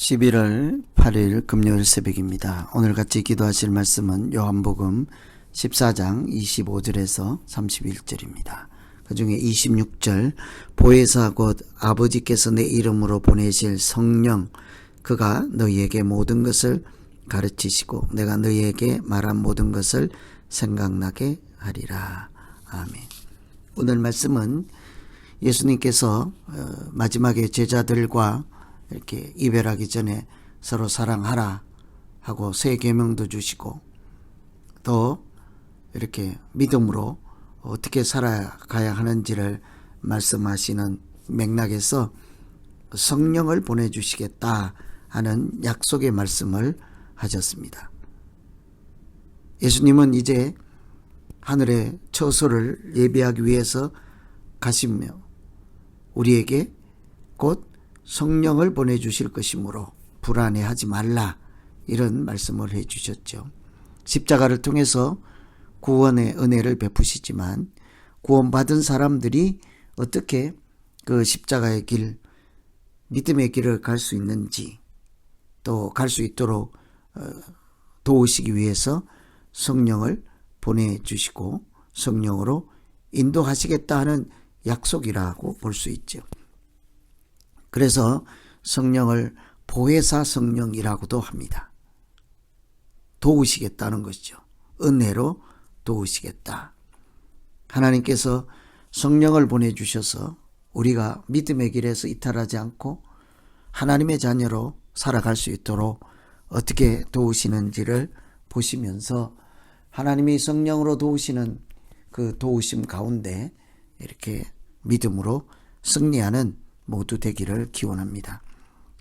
11월 8일 금요일 새벽입니다. 오늘 같이 기도하실 말씀은 요한복음 14장 25절에서 31절입니다. 그 중에 26절 보혜사 곧 아버지께서 내 이름으로 보내실 성령 그가 너희에게 모든 것을 가르치시고 내가 너희에게 말한 모든 것을 생각나게 하리라. 아멘. 오늘 말씀은 예수님께서 마지막에 제자들과 이렇게 이별하기 전에 서로 사랑하라 하고 새 계명도 주시고 또 이렇게 믿음으로 어떻게 살아가야 하는지를 말씀하시는 맥락에서 성령을 보내주시겠다 하는 약속의 말씀을 하셨습니다. 예수님은 이제 하늘의 처소를 예비하기 위해서 가시며 우리에게 곧 성령을 보내주실 것이므로 불안해하지 말라 이런 말씀을 해주셨죠. 십자가를 통해서 구원의 은혜를 베푸시지만 구원받은 사람들이 어떻게 그 십자가의 길, 믿음의 길을 갈 수 있는지 또 갈 수 있도록 도우시기 위해서 성령을 보내주시고 성령으로 인도하시겠다 하는 약속이라고 볼 수 있죠. 그래서 성령을 보혜사 성령이라고도 합니다. 도우시겠다는 것이죠. 은혜로 도우시겠다. 하나님께서 성령을 보내주셔서 우리가 믿음의 길에서 이탈하지 않고 하나님의 자녀로 살아갈 수 있도록 어떻게 도우시는지를 보시면서 하나님이 성령으로 도우시는 그 도우심 가운데 이렇게 믿음으로 승리하는 모두 되기를 기원합니다.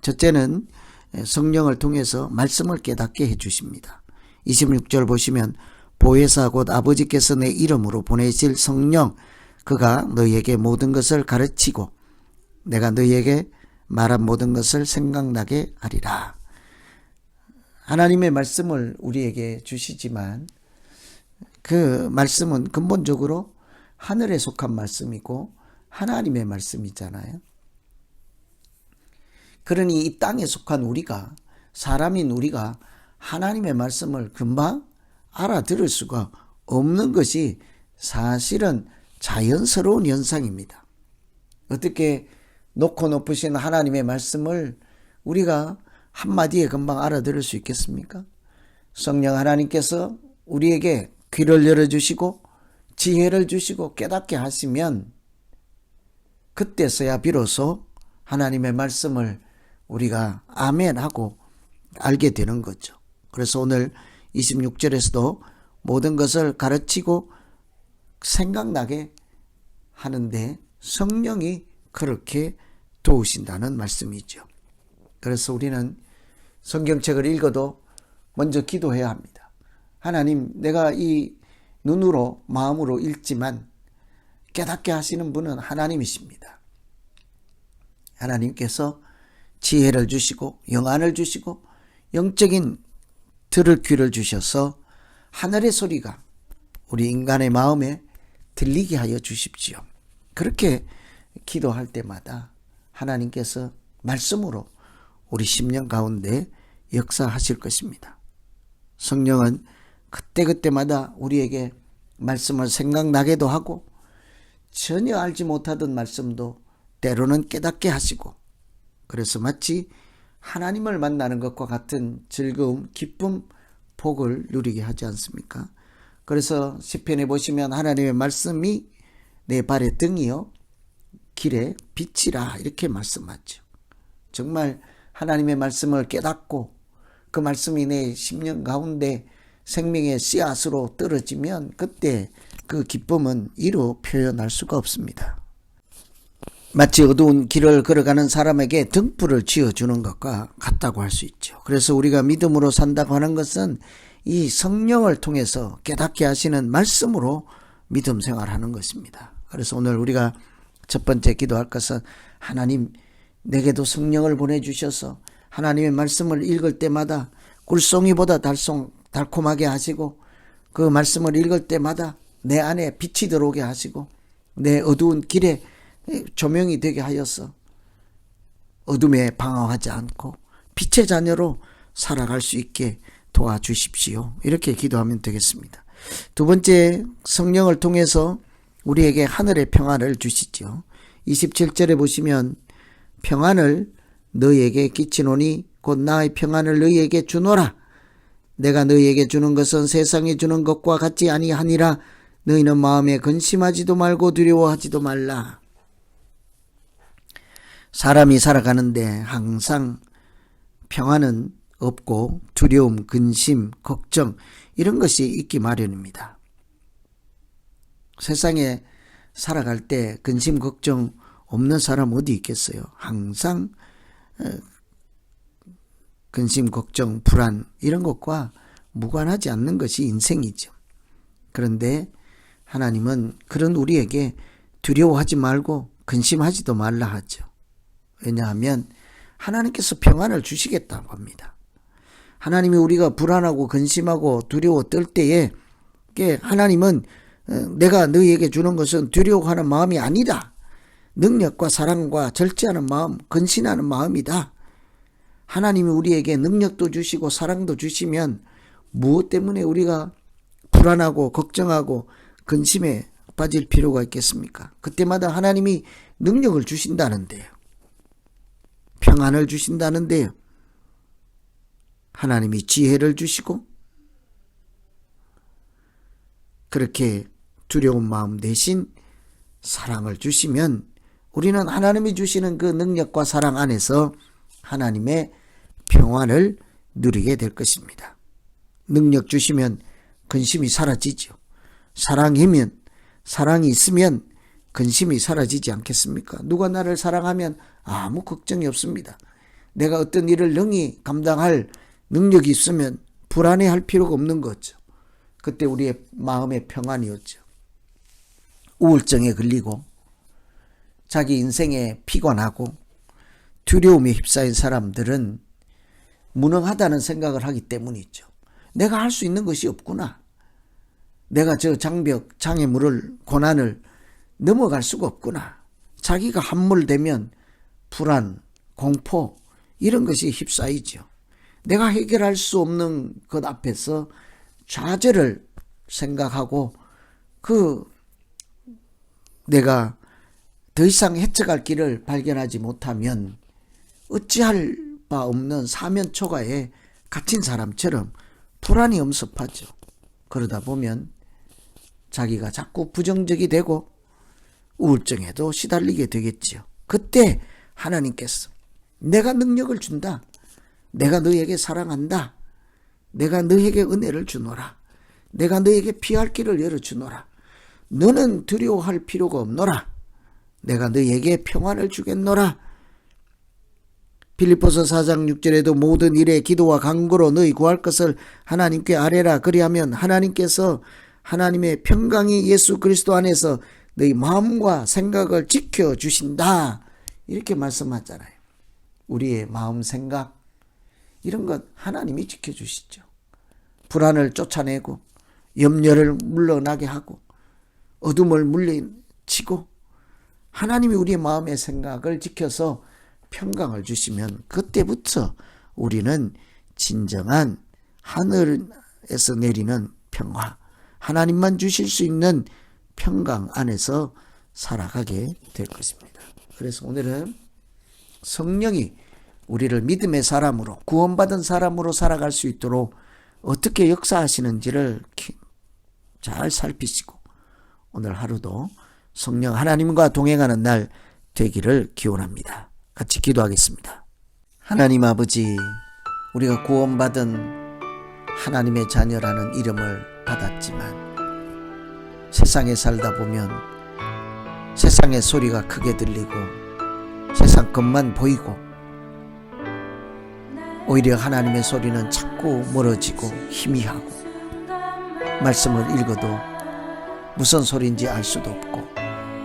첫째는 성령을 통해서 말씀을 깨닫게 해주십니다. 26절 보시면 보혜사 곧 아버지께서 내 이름으로 보내실 성령 그가 너희에게 모든 것을 가르치고 내가 너희에게 말한 모든 것을 생각나게 하리라. 하나님의 말씀을 우리에게 주시지만 그 말씀은 근본적으로 하늘에 속한 말씀이고 하나님의 말씀이잖아요. 그러니 이 땅에 속한 우리가 사람인 우리가 하나님의 말씀을 금방 알아들을 수가 없는 것이 사실은 자연스러운 현상입니다. 어떻게 높고 높으신 하나님의 말씀을 우리가 한마디에 금방 알아들을 수 있겠습니까? 성령 하나님께서 우리에게 귀를 열어주시고 지혜를 주시고 깨닫게 하시면 그때서야 비로소 하나님의 말씀을 우리가 아멘 하고 알게 되는 거죠. 그래서 오늘 26절에서도 모든 것을 가르치고 생각나게 하는데 성령이 그렇게 도우신다는 말씀이죠. 그래서 우리는 성경책을 읽어도 먼저 기도해야 합니다. 하나님, 내가 이 눈으로 마음으로 읽지만 깨닫게 하시는 분은 하나님이십니다. 하나님께서 지혜를 주시고 영안을 주시고 영적인 들을 귀를 주셔서 하늘의 소리가 우리 인간의 마음에 들리게 하여 주십시오. 그렇게 기도할 때마다 하나님께서 말씀으로 우리 심령 가운데 역사하실 것입니다. 성령은 그때그때마다 우리에게 말씀을 생각나게도 하고 전혀 알지 못하던 말씀도 때로는 깨닫게 하시고 그래서 마치 하나님을 만나는 것과 같은 즐거움, 기쁨, 복을 누리게 하지 않습니까? 그래서 시편에 보시면 하나님의 말씀이 내 발의 등이요 길의 빛이라 이렇게 말씀하죠. 정말 하나님의 말씀을 깨닫고 그 말씀이 내 심령 가운데 생명의 씨앗으로 떨어지면 그때 그 기쁨은 이루 표현할 수가 없습니다. 마치 어두운 길을 걸어가는 사람에게 등불을 지어주는 것과 같다고 할 수 있죠. 그래서 우리가 믿음으로 산다고 하는 것은 이 성령을 통해서 깨닫게 하시는 말씀으로 믿음 생활하는 것입니다. 그래서 오늘 우리가 첫 번째 기도할 것은 하나님 내게도 성령을 보내주셔서 하나님의 말씀을 읽을 때마다 꿀송이보다 달콤하게 하시고 그 말씀을 읽을 때마다 내 안에 빛이 들어오게 하시고 내 어두운 길에 조명이 되게 하여서 어둠에 방황하지 않고 빛의 자녀로 살아갈 수 있게 도와주십시오. 이렇게 기도하면 되겠습니다. 두 번째, 성령을 통해서 우리에게 하늘의 평안을 주시죠. 27절에 보시면 평안을 너희에게 끼치노니 곧 나의 평안을 너희에게 주노라. 내가 너희에게 주는 것은 세상이 주는 것과 같지 아니하니라. 너희는 마음에 근심하지도 말고 두려워하지도 말라. 사람이 살아가는데 항상 평안은 없고 두려움, 근심, 걱정 이런 것이 있기 마련입니다. 세상에 살아갈 때 근심, 걱정 없는 사람 어디 있겠어요? 항상 근심, 걱정, 불안 이런 것과 무관하지 않는 것이 인생이죠. 그런데 하나님은 그런 우리에게 두려워하지 말고 근심하지도 말라 하죠. 왜냐하면 하나님께서 평안을 주시겠다고 합니다. 하나님이 우리가 불안하고 근심하고 두려워 떨 때에 하나님은 내가 너희에게 주는 것은 두려워하는 마음이 아니다. 능력과 사랑과 절제하는 마음, 근신하는 마음이다. 하나님이 우리에게 능력도 주시고 사랑도 주시면 무엇 때문에 우리가 불안하고 걱정하고 근심에 빠질 필요가 있겠습니까? 그때마다 하나님이 능력을 주신다는데요. 평안을 주신다는데요. 하나님이 지혜를 주시고 그렇게 두려운 마음 대신 사랑을 주시면 우리는 하나님이 주시는 그 능력과 사랑 안에서 하나님의 평안을 누리게 될 것입니다. 능력 주시면 근심이 사라지죠. 사랑이 있으면 근심이 사라지지 않겠습니까? 누가 나를 사랑하면 아무 걱정이 없습니다. 내가 어떤 일을 능히 감당할 능력이 있으면 불안해할 필요가 없는 거죠. 그때 우리의 마음의 평안이었죠. 우울증에 걸리고 자기 인생에 피곤하고 두려움에 휩싸인 사람들은 무능하다는 생각을 하기 때문이죠. 내가 할 수 있는 것이 없구나. 내가 저 장벽, 장애물을, 고난을 넘어갈 수가 없구나. 자기가 함몰되면 불안, 공포 이런 것이 휩싸이죠. 내가 해결할 수 없는 것 앞에서 좌절을 생각하고 내가 더 이상 헤쳐갈 길을 발견하지 못하면 어찌할 바 없는 사면초가에 갇힌 사람처럼 불안이 엄습하죠. 그러다 보면 자기가 자꾸 부정적이 되고 우울증에도 시달리게 되겠죠. 그때 하나님께서 내가 능력을 준다. 내가 너에게 사랑한다. 내가 너에게 은혜를 주노라. 내가 너에게 피할 길을 열어주노라. 너는 두려워할 필요가 없노라. 내가 너에게 평안을 주겠노라. 빌립보서 4장 6절에도 모든 일에 기도와 간구로 너희 구할 것을 하나님께 아뢰라. 그리하면 하나님께서 하나님의 평강이 예수 그리스도 안에서 너희 마음과 생각을 지켜주신다. 이렇게 말씀하잖아요. 우리의 마음, 생각 이런 것 하나님이 지켜주시죠. 불안을 쫓아내고 염려를 물러나게 하고 어둠을 물리치고 하나님이 우리의 마음의 생각을 지켜서 평강을 주시면 그때부터 우리는 진정한 하늘에서 내리는 평화, 하나님만 주실 수 있는 평강 안에서 살아가게 될 것입니다. 그래서 오늘은 성령이 우리를 믿음의 사람으로, 구원받은 사람으로 살아갈 수 있도록 어떻게 역사하시는지를 잘 살피시고 오늘 하루도 성령 하나님과 동행하는 날 되기를 기원합니다. 같이 기도하겠습니다. 하나님 아버지, 우리가 구원받은 하나님의 자녀라는 이름을 받았지만 세상에 살다 보면 세상의 소리가 크게 들리고 세상 것만 보이고 오히려 하나님의 소리는 자꾸 멀어지고 희미하고 말씀을 읽어도 무슨 소리인지 알 수도 없고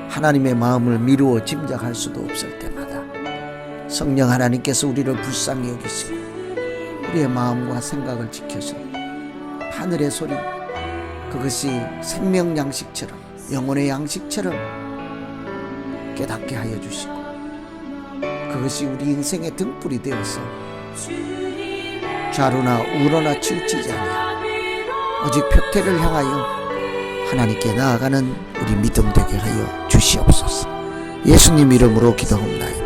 하나님의 마음을 미루어 짐작할 수도 없을 때마다 성령 하나님께서 우리를 불쌍히 여기시고 우리의 마음과 생각을 지켜서 하늘의 소리, 그것이 생명 양식처럼 영혼의 양식처럼 깨닫게 하여 주시고 그것이 우리 인생의 등불이 되어서 좌로나 우로나 치우치지 아니하 오직 표태를 향하여 하나님께 나아가는 우리 믿음 되게 하여 주시옵소서. 예수님 이름으로 기도합나이다.